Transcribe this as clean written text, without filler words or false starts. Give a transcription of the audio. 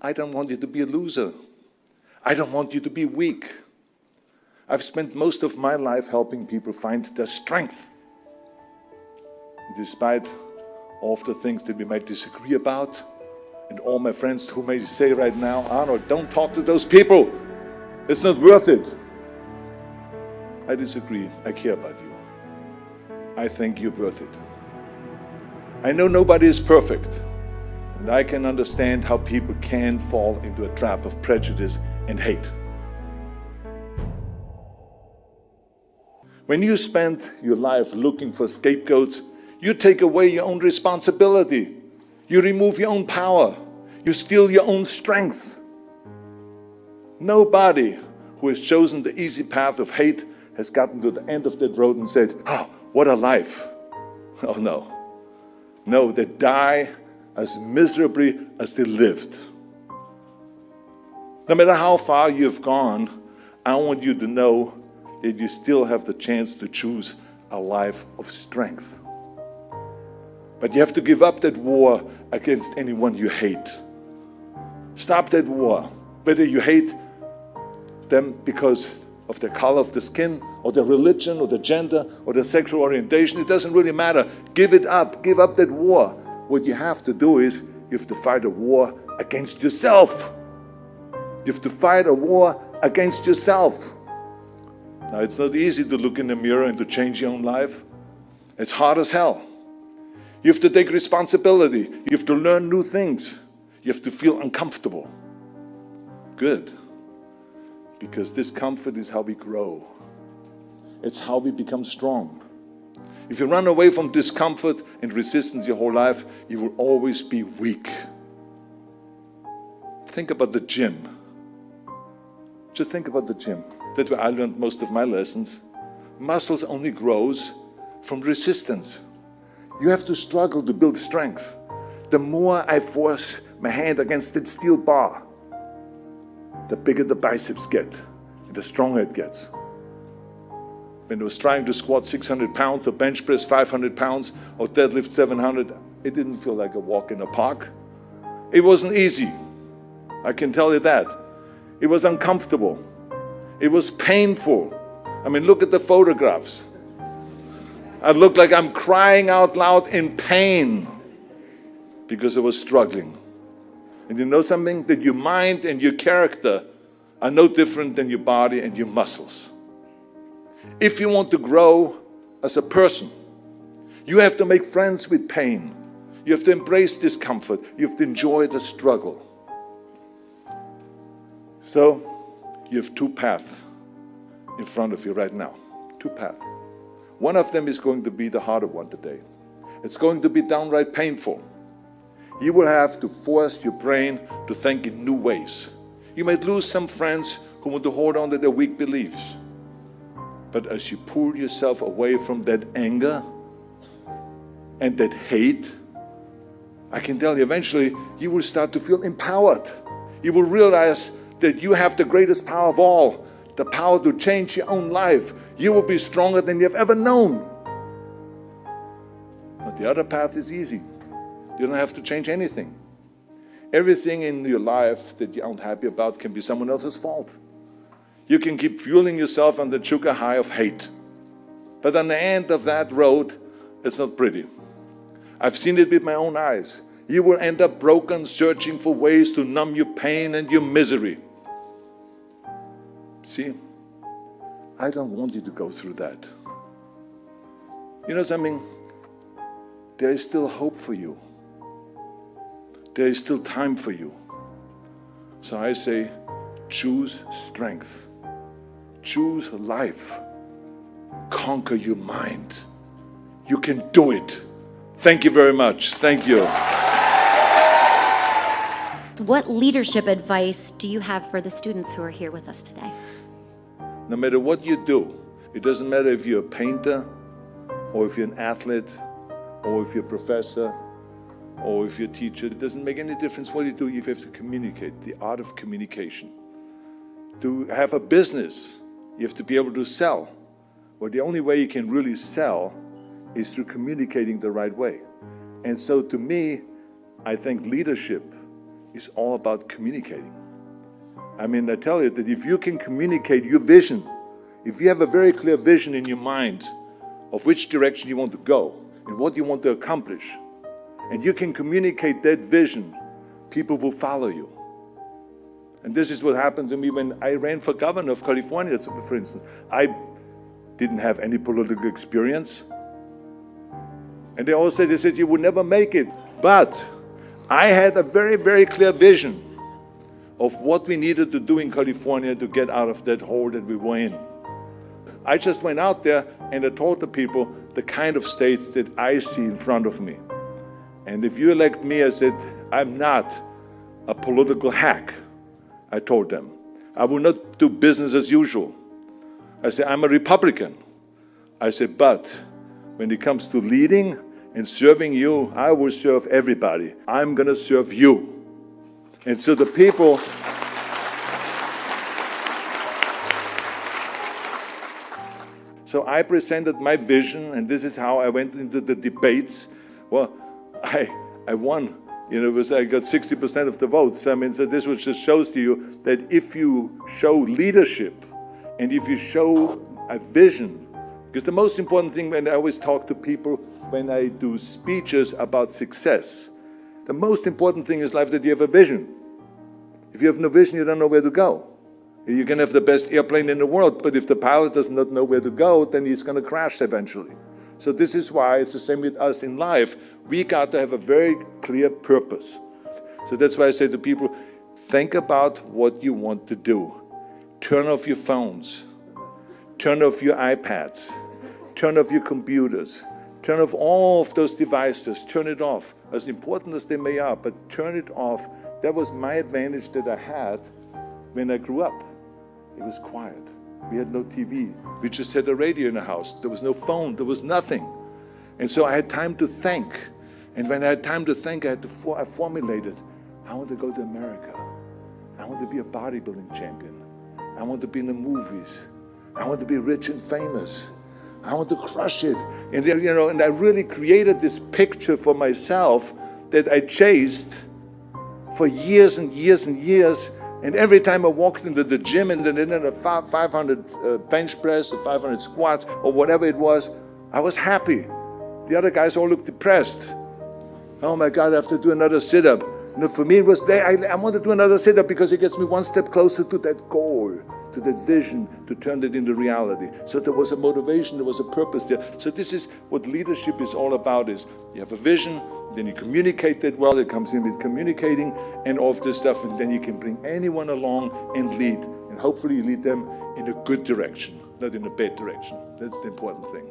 I don't want you to be a loser. I don't want you to be weak. I've spent most of my life helping people find their strength. Despite all of the things that we might disagree about, and all my friends who may say right now, Arnold, don't talk to those people. It's not worth it. I disagree. I care about you. I think you're worth it. I know nobody is perfect, and I can understand how people can fall into a trap of prejudice and hate. When you spend your life looking for scapegoats, you take away your own responsibility. You remove your own power. You steal your own strength. Nobody who has chosen the easy path of hate has gotten to the end of that road and said, oh, what a life. Oh, no. No, they die as miserably as they lived. No matter how far you've gone, I want you to know that you still have the chance to choose a life of strength. But you have to give up that war against anyone you hate. Stop that war. Whether you hate them because of their color of the skin, or their religion, or their gender, or their sexual orientation, it doesn't really matter. Give it up. Give up that war. What you have to do is you have to fight a war against yourself. You have to fight a war against yourself. Now, it's not easy to look in the mirror and to change your own life. It's hard as hell. You have to take responsibility. You have to learn new things. You have to feel uncomfortable. Good. Because discomfort is how we grow. It's how we become strong. If you run away from discomfort and resistance your whole life, you will always be weak. Think about the gym. Just think about the gym. That's where I learned most of my lessons. Muscles only grows from resistance. You have to struggle to build strength. The more I force my hand against that steel bar, the bigger the biceps get, and the stronger it gets. When I was trying to squat 600 pounds, or bench press 500 pounds, or deadlift 700, it didn't feel like a walk in a park. It wasn't easy. I can tell you that. It was uncomfortable. It was painful. I mean, look at the photographs. I look like I'm crying out loud in pain because I was struggling. And you know something? That your mind and your character are no different than your body and your muscles. If you want to grow as a person, you have to make friends with pain. You have to embrace discomfort. You have to enjoy the struggle. So, you have two paths in front of you right now. Two paths. One of them is going to be the harder one today. It's going to be downright painful. You will have to force your brain to think in new ways. You might lose some friends who want to hold on to their weak beliefs. But as you pull yourself away from that anger and that hate, I can tell you, eventually you will start to feel empowered. You will realize that you have the greatest power of all, the power to change your own life. You will be stronger than you've ever known. But the other path is easy. You don't have to change anything. Everything in your life that you aren't happy about can be someone else's fault. You can keep fueling yourself on the sugar high of hate. But on the end of that road, it's not pretty. I've seen it with my own eyes. You will end up broken, searching for ways to numb your pain and your misery. See, I don't want you to go through that. You know something? There is still hope for you. There is still time for you. So I say, choose strength. Choose life. Conquer your mind. You can do it. Thank you very much. Thank you. What leadership advice do you have for the students who are here with us today? No matter what you do, it doesn't matter if you're a painter, or if you're an athlete, or if you're a professor, or if you're a teacher, it doesn't make any difference what you do. You have to communicate, the art of communication. To have a business, you have to be able to sell. Well, the only way you can really sell is through communicating the right way. And so to me, I think leadership is all about communicating. I mean, I tell you that if you can communicate your vision, if you have a very clear vision in your mind of which direction you want to go and what you want to accomplish, and you can communicate that vision, people will follow you. And this is what happened to me when I ran for governor of California, for instance. I didn't have any political experience. And they all said, you would never make it. But I had a very, very clear vision of what we needed to do in California to get out of that hole that we were in. I just went out there and I told the people the kind of state that I see in front of me. And if you elect me, I said, I'm not a political hack. I told them. I will not do business as usual. I said, I'm a Republican. I said, but when it comes to leading and serving you, I will serve everybody. I'm going to serve you. And so the people... So I presented my vision, and this is how I went into the debates. Well, I won. I got 60% of the votes. I mean, so this just shows to you that if you show leadership and if you show a vision, because the most important thing when I always talk to people when I do speeches about success, the most important thing in life that you have a vision. If you have no vision, you don't know where to go. You can have the best airplane in the world, but if the pilot does not know where to go, then he's going to crash eventually. So this is why it's the same with us in life. We got to have a very clear purpose. So that's why I say to people, think about what you want to do. Turn off your phones. Turn off your iPads. Turn off your computers. Turn off all of those devices. Turn it off. As important as they may are, but turn it off. That was my advantage that I had when I grew up. It was quiet. We had no TV. We just had a radio in the house. There was no phone. There was nothing. And so I had time to think. And when I had time to think, I formulated, I want to go to America. I want to be a bodybuilding champion. I want to be in the movies. I want to be rich and famous. I want to crush it. And and I really created this picture for myself that I chased for years and years and years. And every time I walked into the gym and then in a 500 bench press or 500 squats or whatever it was, I was happy. The other guys all looked depressed. Oh my God, I have to do another sit-up. For me, it was there. I want to do another sit-up because it gets me one step closer to that goal, to that vision, to turn that into reality. So there was a motivation, there was a purpose there. So this is what leadership is all about, is you have a vision, then you communicate that well, it comes in with communicating and all of this stuff, and then you can bring anyone along and lead. And hopefully you lead them in a good direction, not in a bad direction. That's the important thing.